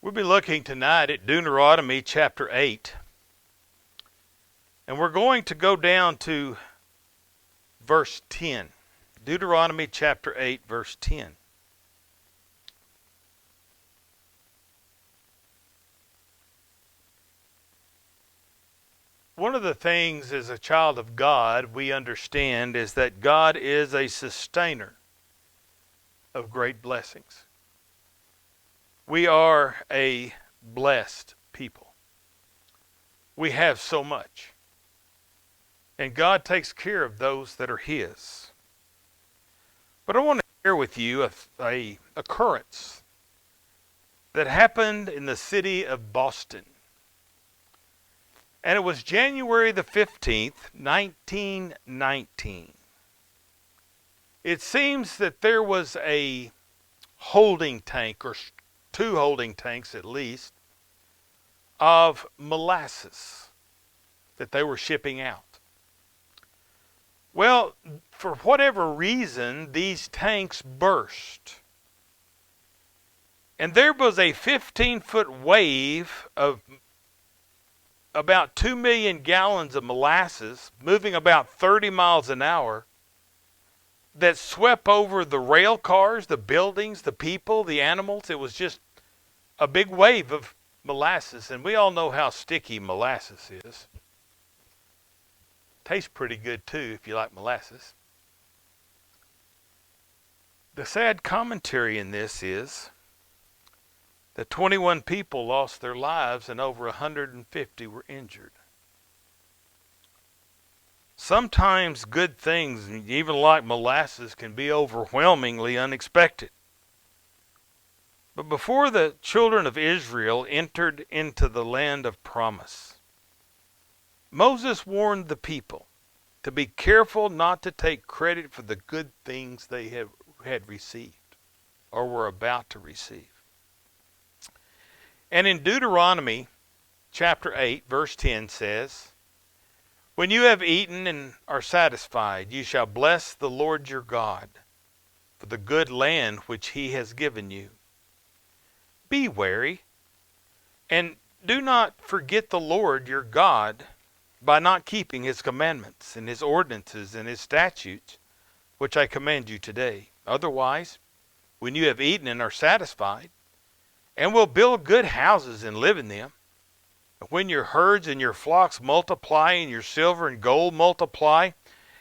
We'll be looking tonight at Deuteronomy chapter 8. And we're going to go down to verse 10. Deuteronomy chapter 8, verse 10. One of the things as a child of God we understand is that God is a sustainer of great blessings. We are a blessed people. We have so much. And God takes care of those that are His. But I want to share with you a occurrence that happened in the city of Boston. And it was January the 15th, 1919. It seems that there was a holding tank, or two holding tanks at least, of molasses that they were shipping out. Well, for whatever reason, these tanks burst. And there was a 15-foot wave of about 2 million gallons of molasses moving about 30 miles an hour that swept over the rail cars, the buildings, the people, the animals. It was just a big wave of molasses, and we all know how sticky molasses is. Tastes pretty good too if you like molasses. The sad commentary in this is that 21 people lost their lives and over 150 were injured. Sometimes good things, even like molasses, can be overwhelmingly unexpected. But before the children of Israel entered into the land of promise, Moses warned the people to be careful not to take credit for the good things they had received or were about to receive. And in Deuteronomy chapter 8, verse 10 says, "When you have eaten and are satisfied, you shall bless the Lord your God for the good land which He has given you. Be wary, and do not forget the Lord your God by not keeping His commandments and His ordinances and His statutes, which I command you today. Otherwise, when you have eaten and are satisfied, and will build good houses and live in them, and when your herds and your flocks multiply, and your silver and gold multiply,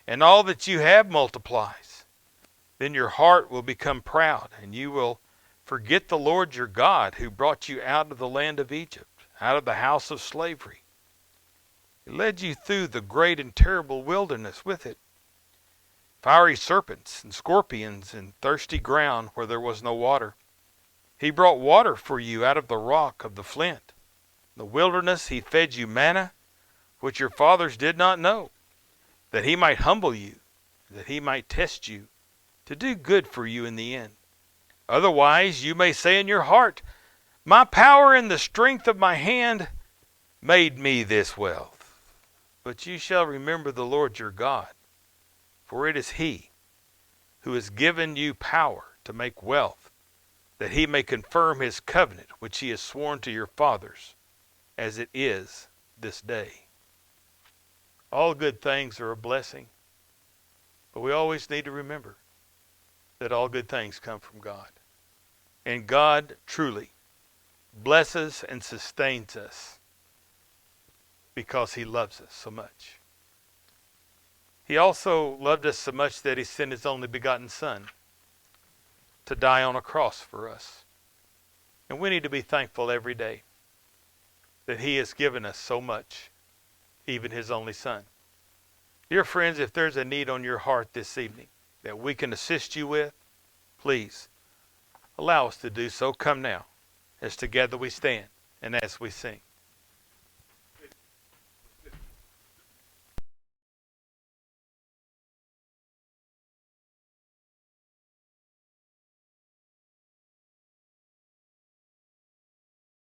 and all that you have multiplies, then your heart will become proud, and you will forget the Lord your God, who brought you out of the land of Egypt, out of the house of slavery. He led you through the great and terrible wilderness with it, fiery serpents and scorpions and thirsty ground where there was no water. He brought water for you out of the rock of the flint. In the wilderness He fed you manna, which your fathers did not know, that He might humble you, that He might test you, to do good for you in the end. Otherwise you may say in your heart, my power and the strength of my hand made me this wealth. But you shall remember the Lord your God, for it is He who has given you power to make wealth, that He may confirm His covenant, which He has sworn to your fathers, as it is this day." All good things are a blessing, but we always need to remember that all good things come from God. And God truly blesses and sustains us because He loves us so much. He also loved us so much that He sent His only begotten Son to die on a cross for us. And we need to be thankful every day that He has given us so much, even His only Son. Dear friends, if there's a need on your heart this evening that we can assist you with, please allow us to do so. Come now, as together we stand and as we sing.